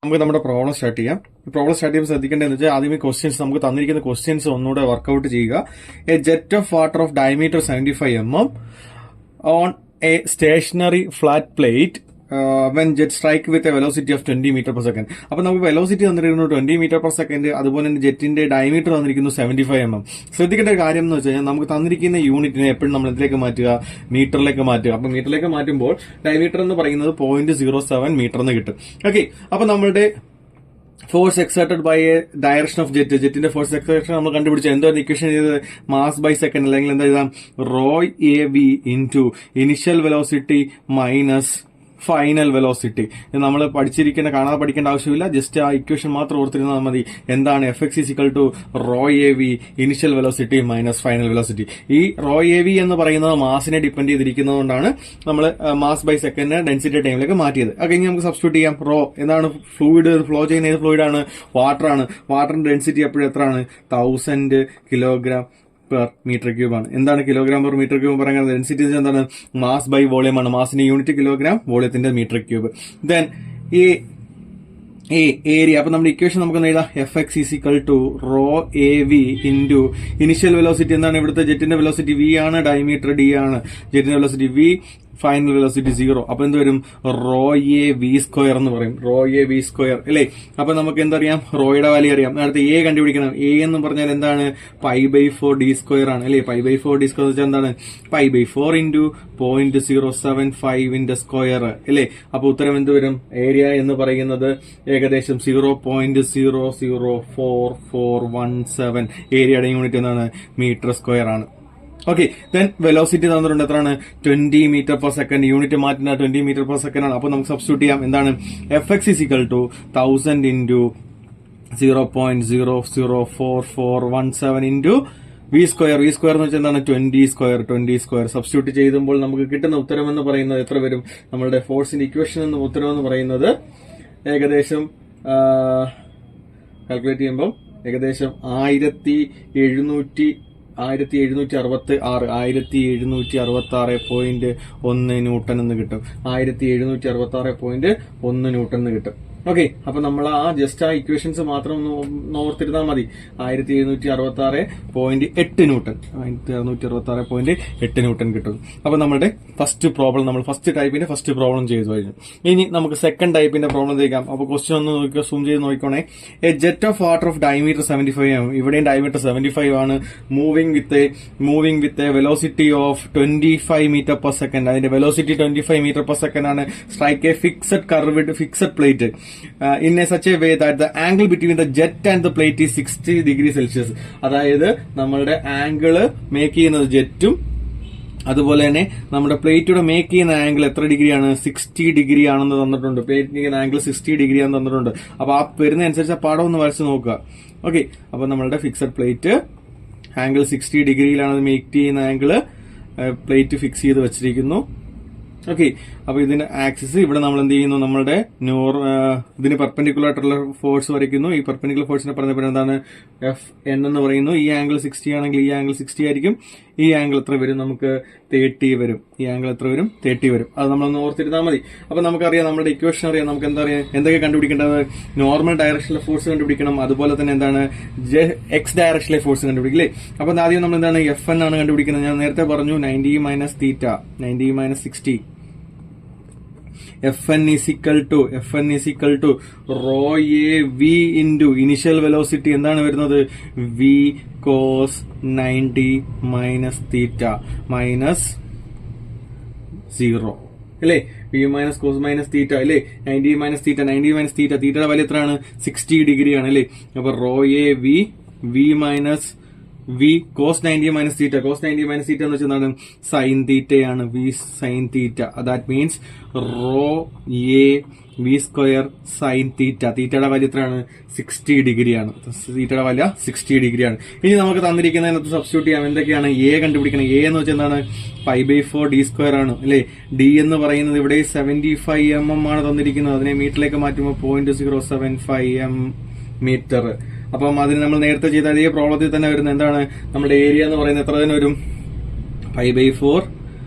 നമുക്ക് നമ്മുടെ problem start ചെയ്യാം. പ്രോബ്ലം സ്റ്റാർട്ട് ചെയ്യുമ്പോൾ ശ്രദ്ധിക്കേണ്ടതെന്ന് വെച്ചാൽ ആദ്യമേ ക്വസ്റ്റ്യൻസ് നമുക്ക് തന്നിരിക്കുന്ന ക്വസ്റ്റ്യൻസ് ഒന്നുകൂടെ വർക്ക്ഔട്ട് ചെയ്യുക. A jet of water of diameter 75 mm on a stationary flat plate when jet strike with a velocity of 20 meter per second. അപ്പൊ നമുക്ക് വെലോസിറ്റി തന്നിരിക്കുന്നു 20 meter per second. അതുപോലെ തന്നെ ജെറ്റിന്റെ ഡയമീറ്റർ തന്നിരിക്കുന്നു 75 mm. ശ്രദ്ധിക്കേണ്ട കാര്യം എന്ന് വെച്ച് കഴിഞ്ഞാൽ നമുക്ക് തന്നിരിക്കുന്ന യൂണിറ്റിനെ എപ്പോഴും നമ്മൾ ഇതിലേക്ക് മാറ്റുക, മീറ്ററിലേക്ക് മാറ്റുക. അപ്പൊ മീറ്ററിലേക്ക് മാറ്റുമ്പോൾ ഡയമീറ്റർ എന്ന് പറയുന്നത് 0.07 മീറ്റർ എന്ന് കിട്ടും. ഓക്കെ, അപ്പൊ നമ്മളുടെ force exerted by a direction of ജെറ്റിന്റെ ഫോഴ്സ് എക്സേർഷൻ നമ്മൾ കണ്ടുപിടിച്ചു. എന്തായിരുന്നു ഇക്വേഷൻ ചെയ്തത്? മാസ് ബൈ സെക്കൻഡ്, അല്ലെങ്കിൽ എന്താ എഴുതാം? Rho A V into initial velocity minus final velocity. നമ്മൾ കാണാതെ പഠിക്കേണ്ട ആവശ്യമില്ല, ജസ്റ്റ് ആ ഇക്വേഷൻ മാത്രം ഓർത്തിരുന്നാൽ മതി. എന്താണ് F X equal to rho A V initial velocity minus final velocity. ഈ റോ എ വി എന്ന് പറയുന്നത് മാസിനെ ഡിപ്പെൻഡ് ചെയ്തിരിക്കുന്നതുകൊണ്ടാണ് നമ്മൾ മാസ് ബൈ സെക്കൻഡ് ഡെൻസിറ്റി ടൈമിലേക്ക് മാറ്റിയത്. അത് കഴിഞ്ഞ് നമുക്ക് സബ്സ്റ്റിറ്റ്യൂട്ട് ചെയ്യാം. റോ എന്താണ്? ഫ്ലൂയിഡ് ഫ്ലോ ചെയ്യുന്ന ഏത് ഫ്ലൂയിഡാണ്? വാട്ടർ ആണ്. വാട്ടറിന്റെ ഡെൻസിറ്റി എപ്പോഴും എത്രയാണ്? 1000 കിലോഗ്രാം പെർ മീറ്റർ ക്യൂബ് ആണ്. എന്താണ് കിലോഗ്രാം പെർ മീറ്റർ ക്യൂബ് പറയുന്നത്? ഡെൻസിറ്റി എന്താണ്? മാസ് ബൈ വോളിയം ആണ്. മാസിന്റെ യൂണിറ്റ് കിലോഗ്രാം, വോളിയത്തിന്റെ മീറ്റർ ക്യൂബ്. ദെൻ ഈ ഏരിയ. അപ്പൊ നമ്മുടെ ഇക്വേഷൻ നമുക്ക് എഴുതാം. F X equal to rho A V into initial velocity. എന്താണ് ഇവിടുത്തെ ജെറ്റിന്റെ വെലോസിറ്റി? വി ആണ്. ഡയമീറ്റർ ഡി ആണ്. ജെറ്റിന്റെ വെലോസിറ്റി വി, ഫൈനൽ വെലോസിറ്റി 0. അപ്പൊ എന്ത് വരും? റോ എ വി സ്ക്വയർ എന്ന് പറയും. റോ എ വി സ്ക്വയർ അല്ലേ? അപ്പൊ നമുക്ക് എന്തറിയാം? റോയുടെ വാല്യൂ അറിയാം. അടുത്ത എ കണ്ടുപിടിക്കണം. എ എന്ന് പറഞ്ഞാൽ എന്താണ്? π/4 ഡി സ്ക്വയർ ആണ് അല്ലേ? π/4 ഡി സ്ക്വയർ വെച്ചാൽ എന്താണ്? π/4 ഇൻറ്റു 0.075 സ്ക്വയർ അല്ലേ? അപ്പൊ ഉത്തരം എന്ത് വരും? ഏരിയ എന്ന് പറയുന്നത് ഏകദേശം 0.0044417. ഏരിയയുടെ യൂണിറ്റ് എന്താണ്? മീറ്റർ സ്ക്വയർ ആണ്. ഓക്കെ, ദെൻ വെലോസിറ്റി തന്നിട്ടുണ്ട്. എത്രയാണ്? 20 മീറ്റർ പെർ സെക്കൻഡ്. യൂണിറ്റ് മാറ്റുന്ന 20 മീറ്റർ പെർ സെക്കൻഡ് ആണ്. അപ്പൊ നമുക്ക് സബ്സ്റ്റിറ്റ്യൂട്ട് ചെയ്യാം. എന്താണ്? F X equal to 1000 into 0.0044417 into V square. V square എന്ന് വെച്ചാൽ എന്താണ്? 20 സ്ക്വയർ. സബ്സ്റ്റിറ്റ്യൂട്ട് ചെയ്യുമ്പോൾ നമുക്ക് കിട്ടുന്ന ഉത്തരം എന്ന് പറയുന്നത് എത്ര വരും? നമ്മളുടെ ഫോഴ്സിന്റെ ഇക്വേഷൻ എന്ന ഉത്തരം എന്ന് പറയുന്നത് ഏകദേശം കാൽക്കുലേറ്റ് ചെയ്യുമ്പോൾ ഏകദേശം 1766.1 ന്യൂട്ടൺ എന്ന് കിട്ടും. 1766.1 ന്യൂട്ടൺ എന്ന് കിട്ടും. ഓക്കെ, അപ്പൊ നമ്മൾ ജസ്റ്റ് ആ ഇക്വേഷൻസ് മാത്രം ഒന്ന് ഓർത്തിരുന്നാൽ മതി. 1766.8 ന്യൂട്ടൺ. 1766.8 ന്യൂട്ടൺ കിട്ടും. അപ്പൊ നമ്മുടെ ഫസ്റ്റ് പ്രോബ്ലം, നമ്മൾ ഫസ്റ്റ് ടൈപ്പിന്റെ ഫസ്റ്റ് പ്രോബ്ലം ചെയ്തു കഴിഞ്ഞു. ഇനി നമുക്ക് സെക്കൻഡ് ടൈപ്പിന്റെ പ്രോബ്ലം ചെയ്യാം. അപ്പൊ ക്വസ്റ്റ്യൻ ഒന്ന് നോക്കിയോ, സൂം ചെയ്ത് നോക്കിക്കോണേ. A jet of water of diameter 75 ആണ്. ഇവിടെയും ഡയമീറ്റർ 75 ആണ്. Moving with a velocity of 25 metre per second. അതിന്റെ വെലോസിറ്റി 25 മീറ്റർ പെർ സെക്കൻഡ് ആണ്. Strike a fixed plate in such a way that the angle between the jet and the plate is 60 degrees Celsius. അതായത് നമ്മളുടെ angle make ചെയ്യുന്നത് ജെറ്റും അതുപോലെ തന്നെ നമ്മുടെ പ്ലേറ്റൂടെ make ചെയ്യുന്ന angle എത്ര ഡിഗ്രിയാണ്? 60 ഡിഗ്രി ആണെന്ന് തന്നിട്ടുണ്ട്. പ്ലേറ്റ് ചെയ്യുന്ന ആംഗിൾ 60 ഡിഗ്രി ആണെന്ന് തന്നിട്ടുണ്ട്. അപ്പൊ ആ വരുന്ന അനുസരിച്ച് ആ പടം ഒന്ന് വരച്ച് നോക്കുക. ഓക്കെ, അപ്പൊ നമ്മളുടെ ഫിക്സഡ് പ്ലേറ്റ് ആംഗിൾ 60 ഡിഗ്രിയിലാണ് മേക്ക് ചെയ്യുന്ന ആംഗിള്. പ്ലേറ്റ് ഫിക്സ് ചെയ്ത് വെച്ചിരിക്കുന്നു. ഓക്കെ, അപ്പൊ ഇതിന്റെ ആക്സിസ് ഇവിടെ നമ്മൾ എന്ത് ചെയ്യുന്നു? നമ്മളുടെ ഇതിന് പെർപെൻഡിക്കുലർ ആയിട്ടുള്ള ഫോഴ്സ് വരയ്ക്കുന്നു. ഈ പെർപെൻഡിക്കുലർ ഫോഴ്സിനെ പറഞ്ഞപ്പോൾ എന്താണ്? എഫ് എൻ എന്ന് പറയുന്നു. ഈ ആംഗിൾ 60 ആണെങ്കിൽ ഈ ആംഗിൾ 60 ആയിരിക്കും. ഈ ആംഗിൾ എത്ര വരും? നമുക്ക് 30 വരും. ഈ ആംഗിൾ എത്ര വരും? 30 വരും. അത് നമ്മളൊന്ന് ഓർത്തിരുന്നാൽ മതി. അപ്പൊ നമുക്കറിയാം, നമ്മുടെ ഇക്വേഷൻ അറിയാം. നമുക്ക് എന്താ അറിയാം? എന്തൊക്കെ കണ്ടുപിടിക്കേണ്ടത്? നോർമൽ ഡയറക്ഷനിലെ ഫോഴ്സ് കണ്ടുപിടിക്കണം. അതുപോലെ തന്നെ എന്താണ്? എക്സ് ഡയറക്ഷനിലെ ഫോഴ്സ് കണ്ടുപിടിക്കില്ലേ? അപ്പൊ ആദ്യം നമ്മൾ എന്താണ്? എഫ് എൻ ആണ് കണ്ടുപിടിക്കുന്നത്. ഞാൻ നേരത്തെ പറഞ്ഞു 90 minus theta, 90 minus 60. Fn is equal to rho a v into initial velocity. എന്താണ് വരുന്നത്? v cos 90 minus theta minus 0 അല്ലേ? v minus cos minus theta അല്ലേ? 90 minus theta. തീറ്റയുടെ വാല്യൂ എത്രയാണ്? 60 ഡിഗ്രി ആണ് അല്ലേ? അപ്പൊ rho a v minus v cos 90 minus theta. cos 90 minus theta എന്ന് വെച്ചാൽ സൈൻ തീറ്റയാണ്. v sine theta. That means rho A V square sine theta. തീറ്റയുടെ വാല്യൂ എത്രയാണ്? 60 ഡിഗ്രിയാണ്. തീറ്റയുടെ വാല്യൂ 60 ഡിഗ്രിയാണ്. ഇനി നമുക്ക് തന്നിരിക്കുന്നതിനകത്ത് സബ്സ്റ്റിറ്റ്യൂട്ട് ചെയ്യാം. എന്തൊക്കെയാണ്? എ കണ്ടുപിടിക്കണം. എ എന്ന് വെച്ചാൽ എന്താണ്? π/4 ഡി സ്ക്വയർ ആണ് അല്ലേ? ഡി എന്ന് പറയുന്നത് ഇവിടെ 75 mm ആണ് തന്നിരിക്കുന്നത്. അതിനെ മീറ്ററിലേക്ക് മാറ്റുമ്പോൾ 0.075 മീറ്റർ. അപ്പം അതിന് നമ്മൾ നേരത്തെ ചെയ്ത അതേ പ്രോബ്ലത്തിൽ തന്നെ വരുന്നത് എന്താണ്? നമ്മുടെ ഏരിയ എന്ന് പറയുന്നത് എത്ര തന്നെ വരും? π/4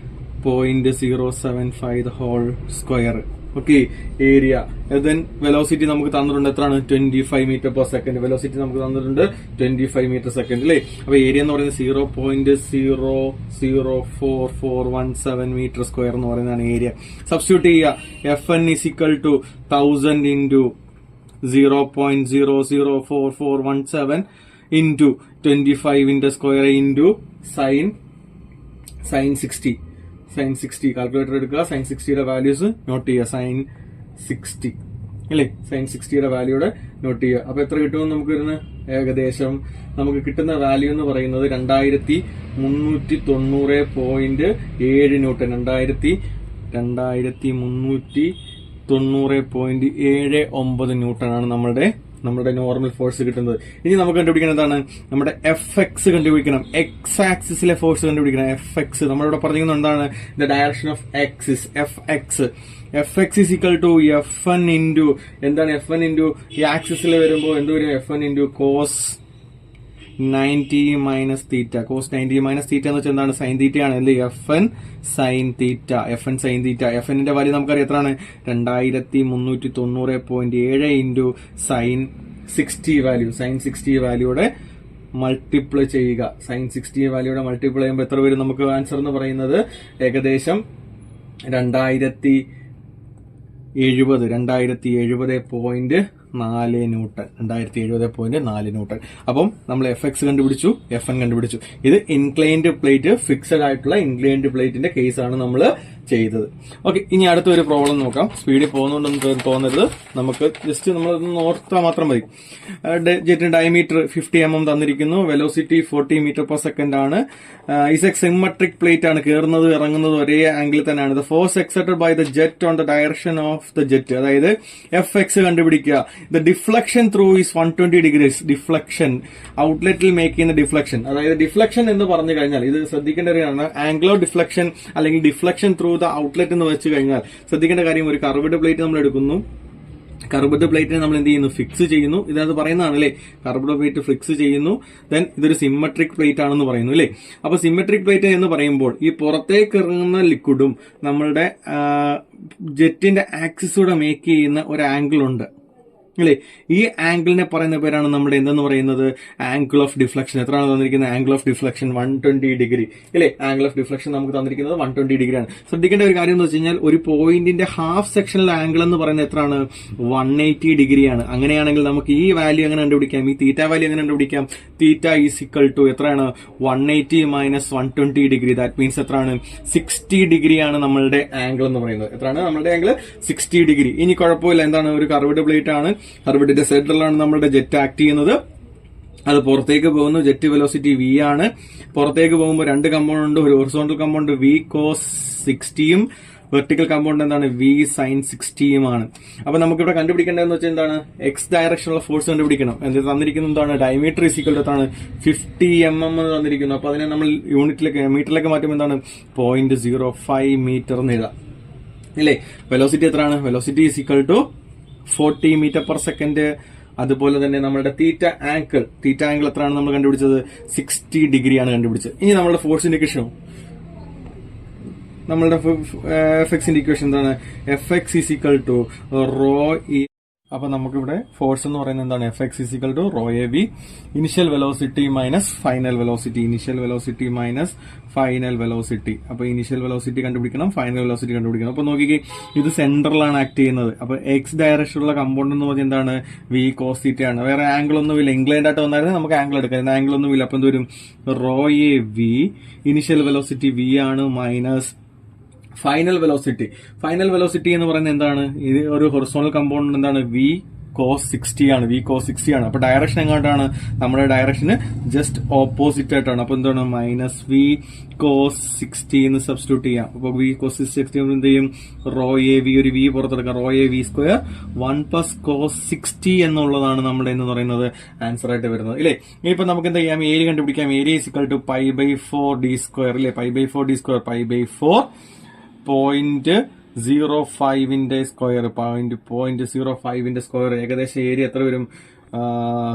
0.075 whole square okay, area. Then velocity നമുക്ക് തന്നിട്ടുണ്ട് എത്രയാണ് 25 മീറ്റർ പെർ സെക്കൻഡ്. വെലോസിറ്റി നമുക്ക് തന്നിട്ടുണ്ട് 25 മീറ്റർ സെക്കൻഡ് അല്ലേ. അപ്പൊ ഏരിയ എന്ന് പറയുന്നത് 0.0044417 മീറ്റർ സ്ക്വയർ എന്ന് പറയുന്നതാണ് ഏരിയ. സബ്സ്റ്റിറ്റ്യൂട്ട് ചെയ്യുക. FN is equal to 1000 into 0.0044417 into 25 square into sin 60. Calculator എടുക്കുക. sin 60യുടെ വാല്യൂസ് നോട്ട് ചെയ്യുക. sin 60 അല്ലേ, sin 60യുടെ വാല്യൂടെ നോട്ട് ചെയ്യുക. അപ്പൊ എത്ര കിട്ടുമെന്ന് നമുക്ക് വരുന്ന ഏകദേശം നമുക്ക് കിട്ടുന്ന വാല്യൂ എന്ന് പറയുന്നത് 2390.7 ന്യൂട്ടൺ. 2390.79 ന്യൂട്ടൺ ആണ് നമ്മുടെ നോർമൽ ഫോഴ്സ് കിട്ടുന്നത്. ഇനി നമുക്ക് കണ്ടുപിടിക്കണം എന്താണ്, നമ്മുടെ FX കണ്ടുപിടിക്കണം. എക്സ് ആക്സിസിലെ ഫോഴ്സ് കണ്ടുപിടിക്കണം. FX നമ്മളിവിടെ പറഞ്ഞിരിക്കുന്നത് എന്താണ്, the direction of axis FX is equal to FN into എന്താണ് FN into ഈ ആക്സിസിൽ വരുമ്പോൾ എന്ത് വരും, FN into cos 90 minus theta. cos 90 minus theta എന്ന് വെച്ചാൽ എന്താണ്, സൈൻ തീറ്റ ആണ് അല്ലേ. FN sin theta. FN ന്റെ വാല്യൂ നമുക്കറിയാം എത്രയാണ്, 2390.7 into sin 60 വാല്യൂ. sin 60 വാല്യൂടെ മൾട്ടിപ്ലൈ ചെയ്യുക. sin 60 വാല്യൂടെ മൾട്ടിപ്ലൈ ചെയ്യുമ്പോൾ എത്ര വരും നമുക്ക് ആൻസർ എന്ന് പറയുന്നത് ഏകദേശം 2070.4 ന്യൂട്ടൺ. 2070.4 ന്യൂട്ടൺ. അപ്പം നമ്മൾ FX കണ്ടുപിടിച്ചു, FN കണ്ടുപിടിച്ചു. ഇത് ഇൻക്ലൈൻഡ് പ്ലേറ്റ്, ഫിക്സഡ് ആയിട്ടുള്ള ഇൻക്ലൈൻഡ് പ്ലേറ്റിന്റെ കേസാണ് നമ്മൾ ചെയ്തത്. ഓക്കെ, ഇനി അടുത്തൊരു പ്രോബ്ലം നോക്കാം. സ്പീഡിൽ പോകുന്നുണ്ടെന്ന് തോന്നരുത്, നമുക്ക് ജസ്റ്റ് നമ്മളൊന്ന് ഓർത്താൽ മാത്രം മതി. ജെറ്റിന്റെ ഡയമീറ്റർ 50 mm തന്നിരിക്കുന്നു. വെലോസിറ്റി 40 മീറ്റർ പെർ സെക്കൻഡ് ആണ്. ഇസ് സിമെട്രിക് പ്ലേറ്റ് ആണ്. കയറുന്നത് ഇറങ്ങുന്നത് ഒരേ ആംഗിൾ തന്നെയാണ്. The force exerted by the jet on the direction of the jet, അതായത് FX കണ്ടുപിടിക്കുക. ദ ഡിഫ്ലക്ഷൻ ത്രൂ ഈസ് 120 ഡിഗ്രീസ്. ഡിഫ്ലക്ഷൻ ഔട്ട്ലെറ്റിൽ മേക്ക് ചെയ്യുന്ന ഡിഫ്ലക്ഷൻ, അതായത് ഡിഫ്ലക്ഷൻ എന്ന് പറഞ്ഞു കഴിഞ്ഞാൽ ഇത് ശ്രദ്ധിക്കേണ്ട കാര്യമാണ്. ആംഗിൾ ഓഫ് ഡിഫ്ലക്ഷൻ അല്ലെങ്കിൽ ഡിഫ്ലക്ഷൻ ത്രൂ ദ ഔട്ട്ലെറ്റ് എന്ന് വെച്ച് കഴിഞ്ഞാൽ ശ്രദ്ധിക്കേണ്ട കാര്യം, ഒരു കർവ്ഡ് പ്ലേറ്റ് നമ്മൾ എടുക്കുന്നു. കർവ്ഡ് പ്ലേറ്റിനെ നമ്മൾ എന്ത് ചെയ്യുന്നു, ഫിക്സ് ചെയ്യുന്നു. ഇതിനകത്ത് പറയുന്നതാണ് അല്ലേ, കർവ്ഡ് പ്ലേറ്റ് ഫിക്സ് ചെയ്യുന്നു. ദെൻ ഇതൊരു സിമെട്രിക് പ്ലേറ്റ് ആണെന്ന് പറയുന്നു അല്ലേ. അപ്പൊ സിമെട്രിക് പ്ലേറ്റ് എന്ന് പറയുമ്പോൾ ഈ പുറത്തേക്ക് ഇറങ്ങുന്ന ലിക്വിഡും നമ്മളുടെ ജെറ്റിന്റെ ആക്സിസൂടെ മേക്ക് ചെയ്യുന്ന ഒരു ആംഗിൾ ഉണ്ട് അല്ലേ. ഈ ആംഗിളിനെ പറയുന്ന പേരാണ് നമ്മുടെ എന്തെന്ന് പറയുന്നത്, ആംഗിൾ ഓഫ് ഡിഫ്ലക്ഷൻ. എത്രയാണ് തന്നിരിക്കുന്നത്, ആംഗിൾ ഓഫ് ഡിഫ്ലക്ഷൻ 120 ഡിഗ്രി അല്ലേ. ആംഗിൾ ഓഫ് ഡിഫ്ലക്ഷൻ നമുക്ക് തന്നിരിക്കുന്നത് 120 ഡിഗ്രി ആണ്. ശ്രദ്ധിക്കേണ്ട ഒരു കാര്യം എന്ന് വെച്ച് കഴിഞ്ഞാൽ, ഒരു പോയിന്റിന്റെ ഹാഫ് സെക്ഷനിലെ ആംഗിൾ എന്ന് പറയുന്നത് എത്രയാണ്, 180 ഡിഗ്രിയാണ്. അങ്ങനെയാണെങ്കിൽ നമുക്ക് ഈ വാല്യൂ എങ്ങനെ കണ്ടുപിടിക്കാം, ഈ തീറ്റ വാല്യൂ എങ്ങനെ കണ്ടുപിടിക്കാം. തീറ്റ ഈസ് ഇക്വൽ ടു എത്രയാണ്, 180 മൈനസ് 120 ഡിഗ്രി. ദാറ്റ് മീൻസ് എത്രയാണ്, 60 ഡിഗ്രിയാണ് നമ്മളുടെ ആംഗിൾ എന്ന് പറയുന്നത്. എത്രയാണ് നമ്മളുടെ ആംഗിൾ, 60 ഡിഗ്രി. ഇനി കുഴപ്പമില്ല, എന്താണ്, ഒരു കർവ്ഡ് പ്ലേറ്റ് ആണ്. കർവ്ഡിന്റെ സെന്ററിലാണ് നമ്മുടെ ജെറ്റ് ആക്ട് ചെയ്യുന്നത്. അത് പുറത്തേക്ക് പോകുന്നു. ജെറ്റ് വെലോസിറ്റി V ആണ്. പുറത്തേക്ക് പോകുമ്പോൾ രണ്ട് കമ്പൗണ്ട് ഉണ്ട്. ഒരു ഹൊറിസോണ്ടൽ കമ്പൗണ്ട് V cos 60യും വെർട്ടിക്കൽ കമ്പൗണ്ട് എന്താണ്, V sin 60യും ആണ്. അപ്പൊ നമുക്കിവിടെ കണ്ടുപിടിക്കേണ്ടതെന്ന് വെച്ചാൽ എന്താണ്, എക്സ് ഡയറക്ഷനുള്ള ഫോഴ്സ് കണ്ടുപിടിക്കണം. എന്ത് തന്നിരിക്കുന്നത്, എന്താണ്, ഡയമീറ്റർ ഈക്വൽ ടു എന്താണ് 50 mm എന്ന് തന്നിരിക്കുന്നു. അപ്പൊ അതിനെ നമ്മൾ മീറ്ററിലേക്ക് മാറ്റുമ്പോൾ എന്താണ് 0.05 മീറ്റർ എന്ന് എഴുതാം അല്ലേ. വെലോസിറ്റി എത്രയാണ്, velocity is equal to 40 metre per second. അതുപോലെ തന്നെ നമ്മുടെ തീറ്റ ആംഗിൾ എത്രയാണ് നമ്മൾ കണ്ടുപിടിച്ചത്, 60 ഡിഗ്രിയാണ് കണ്ടുപിടിച്ചത്. ഇനി നമ്മുടെ ഫോഴ്സിന്റെ ഇക്വേഷൻ, നമ്മളുടെ FXന്റെ ഇക്വേഷൻ എന്താണ്, FX is equal to rho E. അപ്പൊ നമുക്കിവിടെ ഫോഴ്സ് എന്ന് പറയുന്നത് എന്താണ്, FX is equal to rho A V initial velocity minus final velocity. അപ്പൊ ഇനിഷ്യൽ വെലോസിറ്റി കണ്ടുപിടിക്കണം, ഫൈനൽ വെലോസിറ്റി കണ്ടുപിടിക്കണം. അപ്പൊ നോക്കിക്കേ, ഇത് സെന്ററിലാണ് ആക്ട് ചെയ്യുന്നത്. അപ്പൊ എക്സ് ഡയറക്ഷനുള്ള കമ്പൗണ്ട് എന്ന് പറഞ്ഞാൽ എന്താണ്, V cos θ ആണ്. വേറെ ആംഗിൾ ഒന്നുമില്ല. ഇംഗ്ലൈൻഡ് ആയിട്ട് വന്നായിരുന്നു നമുക്ക് ആംഗിൾ എടുക്കാം. ആംഗിൾ ഒന്നുമില്ല. അപ്പൊ എന്ത് വരും, rho A V initial velocity V ആണ് മൈനസ് ഫൈനൽ വെലോസിറ്റി എന്ന് പറയുന്നത് എന്താണ്, ഇത് ഒരു ഹൊറിസോണൽ കമ്പൗണ്ട് എന്താണ്, V cos 60 ആണ്. അപ്പൊ ഡയറക്ഷൻ എങ്ങോട്ടാണ്, നമ്മുടെ ഡയറക്ഷന് ജസ്റ്റ് ഓപ്പോസിറ്റ് ആയിട്ടാണ്. അപ്പൊ എന്താണ്, മൈനസ് V cos 60 എന്ന് സബ്സ്റ്റിറ്റ്യൂട്ട് ചെയ്യാം. അപ്പൊ V cos 60 എന്ത് ചെയ്യും, റോ എ വി, ഒരു V പുറത്തെടുക്കാം, rho A V square 1 plus cos 60 എന്നുള്ളതാണ് നമ്മുടെ എന്ന് പറയുന്നത് ആൻസർ ആയിട്ട് വരുന്നത് ഇല്ലേ. ഇനിയിപ്പോ നമുക്ക് എന്താ ചെയ്യാം, ഏരിയ കണ്ടുപിടിക്കാം. Area is equal to π/4 d square ഇല്ലേ. π/4 d സ്ക്വയർ, π/4 0.05ന്റെ സ്ക്വയർ, 0.05ന്റെ സ്ക്വയർ. ഏകദേശം ഏരിയ എത്ര വരും,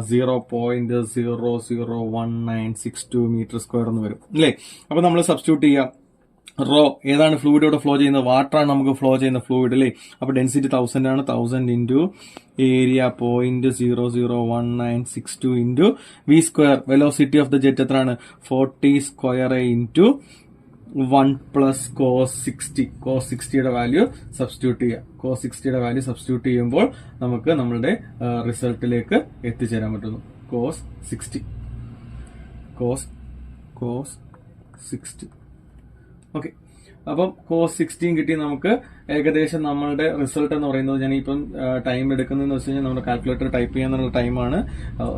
0.001962 മീറ്റർ സ്ക്വയർ എന്ന് വരും അല്ലേ. അപ്പൊ നമ്മൾ സബ്സ്റ്റിറ്റ്യൂട്ട് ചെയ്യാം. റോ ഏതാണ് ഫ്ലൂയിഡ് ഇവിടെ ഫ്ലോ ചെയ്യുന്നത്? വാട്ടർ ആണ് നമുക്ക് ഫ്ലോ ചെയ്യുന്ന ഫ്ലൂയിഡ് അല്ലേ. അപ്പൊ ഡെൻസിറ്റി 1000 ആണ്. 1000 into area 0.00196 into V square. Velocity of the jet എത്രയാണ്? 40 square into 1 plus cos 60. Cos 60യുടെ വാല്യൂ സബ്സ്റ്റിറ്റ്യൂട്ട് ചെയ്യുക. കോസ് 60യുടെ വാല്യൂ സബ്സ്റ്റിറ്റ്യൂട്ട് ചെയ്യുമ്പോൾ നമുക്ക് നമ്മളുടെ റിസൾട്ടിലേക്ക് എത്തിച്ചേരാൻ പറ്റുന്നു. Cos 60 cos 60. ഓക്കെ, അപ്പം കോസ് 16 കിട്ടി. നമുക്ക് ഏകദേശം നമ്മളുടെ റിസൾട്ട് എന്ന് പറയുന്നത്, ഞാൻ ഇപ്പം ടൈം എടുക്കുന്നതെന്ന് വെച്ച് കഴിഞ്ഞാൽ നമ്മുടെ കാൽക്കുലേറ്റർ ടൈപ്പ് ചെയ്യാനുള്ള ടൈമാണ്.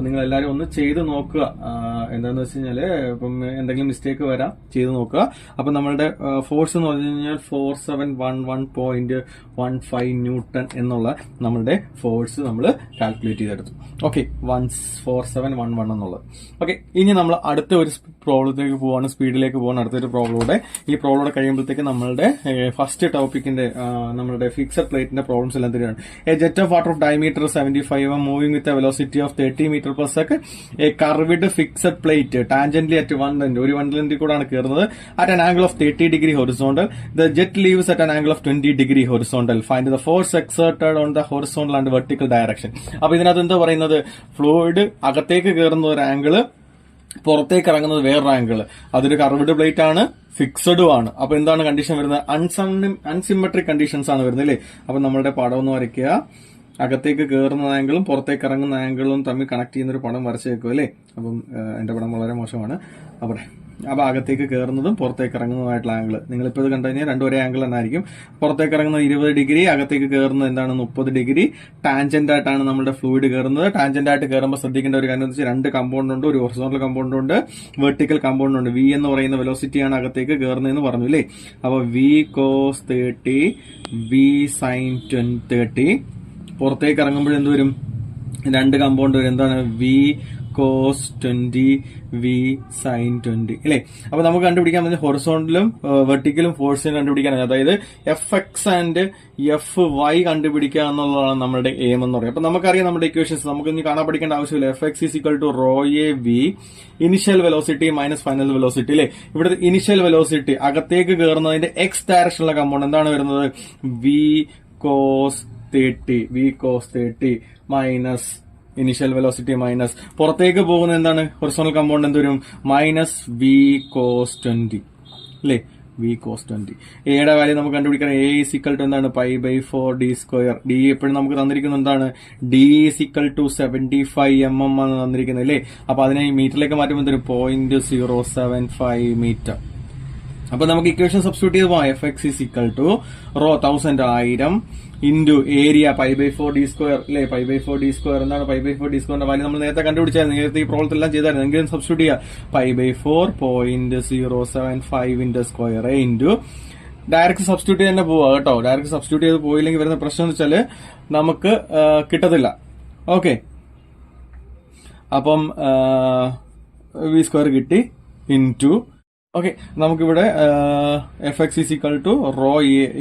നിങ്ങൾ എല്ലാവരും ഒന്ന് ചെയ്ത് നോക്കുക. എന്താണെന്ന് വെച്ച് കഴിഞ്ഞാൽ ഇപ്പം എന്തെങ്കിലും മിസ്റ്റേക്ക് വരാം, ചെയ്ത് നോക്കുക. അപ്പം നമ്മളുടെ ഫോഴ്സ് എന്ന് പറഞ്ഞു കഴിഞ്ഞാൽ 4711.15 ന്യൂട്ടൺ എന്നുള്ള നമ്മളുടെ ഫോഴ്സ് നമ്മൾ കാൽക്കുലേറ്റ് ചെയ്തെടുത്തു. ഓക്കെ, 4711 എന്നുള്ളത്. ഓക്കെ, ഇനി നമ്മൾ അടുത്ത ഒരു പ്രോബ്ലത്തിലേക്ക് പോവാണ്, സ്പീഡിലേക്ക് പോവാണ്. അടുത്തൊരു പ്രോബ്ലൂടെ ഈ പ്രോബ്ലൂടെ കഴിയുമ്പോഴത്തേക്ക് നമ്മളുടെ ഫസ്റ്റ് ടോപ്പിക്കിന്റെ നമ്മുടെ ഫിക്സഡ് പ്ലേറ്റിന്റെ പ്രോബ്ലംസ് എല്ലാം തരികയാണ്. A jet of water of diameter 75 moving with a velocity of 30 metre per second. A curved fixed plate tangentially at one end, ഒരു വണ്ടിൽ കൂടാണ് കയറുന്നത്, at an angle of 30 degree horizontal. The jet leaves at an angle of 20 degree horizontal. Find the force exerted on the horizontal and vertical direction. അപ്പൊ ഇതിനകത്ത് എന്താ പറയുന്നത്? Fluid അകത്തേക്ക് കയറുന്ന ഒരു ആംഗിള്, പുറത്തേക്ക് ഇറങ്ങുന്നത് വേറൊരു ആംഗിള്. അതൊരു കർവ്ഡ് പ്ലേറ്റ് ആണ്, ഫിക്സഡും ആണ്. അപ്പൊ എന്താണ് കണ്ടീഷൻ വരുന്നത്? അൺസിമെട്രിക് കണ്ടീഷൻസ് ആണ് വരുന്നത് അല്ലേ. അപ്പൊ നമ്മളുടെ പടം ഒന്ന് വരയ്ക്കുക. അകത്തേക്ക് കയറുന്ന ആംഗിളും പുറത്തേക്ക് ഇറങ്ങുന്ന ആംഗിളും തമ്മിൽ കണക്ട് ചെയ്യുന്ന ഒരു പടം വരച്ച് വെക്കും അല്ലേ. അപ്പം എന്റെ പടം വളരെ മോശമാണ്. അപ്പൊ അകത്തേക്ക് കയറുന്നതും പുറത്തേക്ക് ഇറങ്ങുന്നതുമായിട്ടുള്ള ആംഗിൾ നിങ്ങളിപ്പോൾ ഇത് കണ്ടു കഴിഞ്ഞാൽ രണ്ടും ഒരേ ആംഗിൾ തന്നെ ആയിരിക്കും. പുറത്തേക്ക് ഇറങ്ങുന്നത് 20 ഡിഗ്രി, അകത്തേക്ക് കയറുന്നത് എന്താണ്? 30 ഡിഗ്രി. ടാൻജന്റ് ആയിട്ടാണ് നമ്മുടെ ഫ്ലൂയിഡ് കയറുന്നത്. ടാൻജന്റ് ആയിട്ട് കയറുമ്പോൾ ശ്രദ്ധിക്കേണ്ട ഒരു കാര്യം എന്ന് വെച്ചാൽ രണ്ട് കമ്പൗണ്ട് ഉണ്ട്, ഒരു ഹൊറിസോണ്ടൽ കമ്പൗണ്ട് ഉണ്ട്, വെർട്ടിക്കൽ കമ്പൗണ്ട് ഉണ്ട്. വി എന്ന് പറയുന്ന വെലോസിറ്റിയാണ് അകത്തേക്ക് കയറുന്നതെന്ന് പറഞ്ഞു അല്ലേ. അപ്പൊ വി കോസ് 30, വി സൈൻ 30. പുറത്തേക്ക് ഇറങ്ങുമ്പോൾ എന്ത് വരും? രണ്ട് കമ്പൗണ്ട് വരും. എന്താണ്? വി കോസ് 20, വി സൈൻ 20 അല്ലേ. അപ്പൊ നമുക്ക് കണ്ടുപിടിക്കാൻ പറ്റുന്ന ഹൊറിസോണ്ടലും വെർട്ടിക്കലും ഫോഴ്സിനും കണ്ടുപിടിക്കാനാണ്. അതായത് F X and F Y കണ്ടുപിടിക്കുക എന്നുള്ളതാണ് നമ്മുടെ എയിം എന്ന് പറയുന്നത്. അപ്പൊ നമുക്കറിയാം നമ്മുടെ ഇക്വേഷൻസ്, നമുക്ക് ഇനി കാണാൻ പഠിക്കേണ്ട ആവശ്യമില്ല. F X is equal to rho A V initial velocity minus final velocity അല്ലേ. ഇവിടെ ഇനിഷ്യൽ വെലോസിറ്റി അകത്തേക്ക് കയറുന്നതിന്റെ എക്സ് ഡയറക്ഷനിലുള്ള കമ്പൗണ്ട് എന്താണ് വരുന്നത്? V cos 30 minus initial velocity minus പുറത്തേക്ക് പോകുന്ന എന്താണ്? ഹൊറിസോണ്ടൽ കമ്പൗണ്ട് എന്ത് വരും? മൈനസ് വി കോസ് 20 അല്ലേ. V cos 20. എയുടെ വാല്യൂ നമുക്ക് കണ്ടുപിടിക്കണം. എ ഈസ് ഈക്വൽ ടു എന്താണ്? π/4 d സ്ക്വയർ. ഡി എപ്പോഴും നമുക്ക് തന്നിരിക്കുന്നത് എന്താണ്? D is equal to 75 mm ആണ് തന്നിരിക്കുന്നത് അല്ലേ. അപ്പൊ അതിനെ മീറ്ററിലേക്ക് മാറ്റുമ്പോൾ എന്തൊരു 0.075 മീറ്റർ. അപ്പൊ നമുക്ക് ഇക്വേഷൻ സബ്സ്റ്റിറ്റ്യൂട്ട് ചെയ്ത് പോവാം. F X is equal to rho 1000 into area π/4 d square അല്ലേ. π/4 d സ്ക്വയർ എന്താണ്? π/4 d സ്ക്വയറിന്റെ വാല്യൂ നമ്മൾ നേരത്തെ കണ്ടുപിടിച്ചായിരുന്നു. നേരത്തെ ഈ പ്രോബ്ലത്തിൽ എല്ലാം ചെയ്തായിരുന്നു. എങ്കിലും സബ്സ്റ്റിറ്റ്യൂട്ട് ചെയ്യാം. π/4 0.075 സ്ക്വയർ ഇൻറ്റു ഡയറക്റ്റ് സബ്സ്റ്റിറ്റ്യൂട്ട് തന്നെ പോവാ കേട്ടോ. ഡയറക്റ്റ് സബ്സ്റ്റിറ്റ്യൂട്ട് ചെയ്ത് പോയില്ലെങ്കിൽ വരുന്ന പ്രശ്നം എന്ന് വെച്ചാല് നമുക്ക് കിട്ടത്തില്ല. ഓക്കെ, അപ്പം വി സ്ക്വയർ കിട്ടി ഇൻറ്റു. ഓക്കെ, നമുക്കിവിടെ F X is equal to rho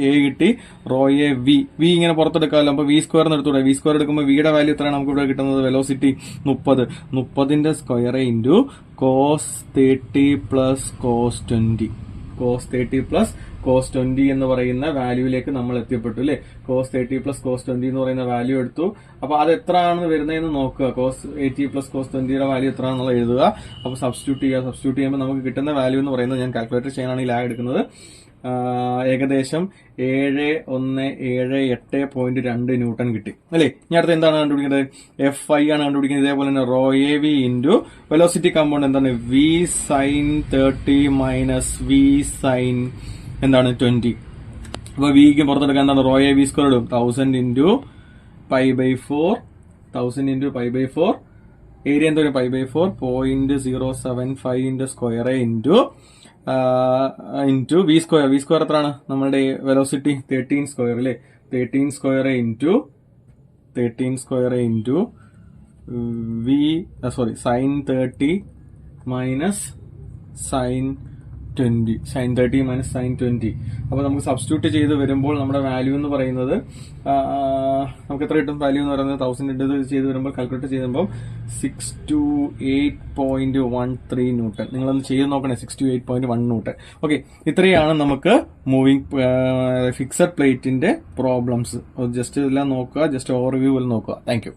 A കിട്ടി. റോ എ വി ഇങ്ങനെ പുറത്തെടുക്കാമല്ലോ. അപ്പൊ വി സ്ക്വയർ എടുത്തൂടെ. വി സ്ക്വയർ എടുക്കുമ്പോൾ വിയുടെ വാല്യൂ എത്രയാണ് നമുക്ക് ഇവിടെ കിട്ടുന്നത്? Velocity 30 square into cos 30 plus cos 20. Cos 30 plus cos 20 എന്ന് പറയുന്ന വാല്യൂവിലേക്ക് നമ്മൾ എത്തിപ്പെട്ടു അല്ലെ. കോസ് 30 പ്ലസ് കോസ് 20 എന്ന് പറയുന്ന വാല്യൂ എടുത്തു. അപ്പൊ അത് എത്ര ആണെന്ന് വരുന്നതെന്ന് നോക്കുക. കോസ് 80 പ്ലസ് കോസ് 20യുടെ വാല്യൂ എത്ര ആണെന്നുള്ള എഴുതുക. അപ്പൊ സബ്സ്റ്റിറ്റ്യൂട്ട് ചെയ്യുമ്പോൾ നമുക്ക് കിട്ടുന്ന വാല്യൂ എന്ന് പറയുന്നത്, ഞാൻ കാൽക്കുലേറ്റർ ചെയ്യാനാണ് ഈ ലാഗ് എടുക്കുന്നത്, ഏകദേശം 717.8 ന്യൂട്ടൺ കിട്ടി അല്ലെ. ഇനി അടുത്ത് എന്താണ് കണ്ടുപിടിക്കുന്നത്? എഫ് ഐ ആണ് കണ്ടുപിടിക്കുന്നത്. ഇതേപോലെ തന്നെ rho A V into velocity component എന്താണ്? V sine 30 minus V sine എന്താണ് 20. അപ്പൊ വിക്ക് പുറത്തെടുക്കാൻ എന്താണ്? റോ എ വി സ്ക്വയർ ഇടും. 1000 ഇൻറ്റു π/4 ഏരിയ എന്താ? π/4 0.075 square into V square. V square എത്രയാണ്? നമ്മളുടെ വെലോസിറ്റി 13 സ്ക്വയർ അല്ലേ. 13 square into V sine 30 minus sine 20 sin 30 minus sin 20. അപ്പോൾ നമുക്ക് സബ്സ്റ്റിറ്റ്യൂട്ട് ചെയ്ത് വരുമ്പോൾ നമ്മുടെ വാല്യൂ എന്ന് പറയുന്നത് നമുക്ക് എത്ര കിട്ടും? വാല്യൂ എന്ന് പറയുന്നത് 1000 ഇത് ചെയ്ത് വരുമ്പോൾ കാൽക്കുലേറ്റ് ചെയ്ത് വരുമ്പോൾ 628.13 ന്യൂട്ടൺ. നിങ്ങളൊന്ന് ചെയ്ത് നോക്കണേ, 628.1 ന്യൂട്ടൺ. ഓക്കെ, ഇത്രയാണ് നമുക്ക് മൂവിംഗ് ഫിക്സഡ് പ്ലേറ്റിന്റെ പ്രോബ്ലംസ്. ജസ്റ്റ് ഇതെല്ലാം നോക്കുക, ജസ്റ്റ് ഓവർവ്യൂ നോക്കുക. Thank you.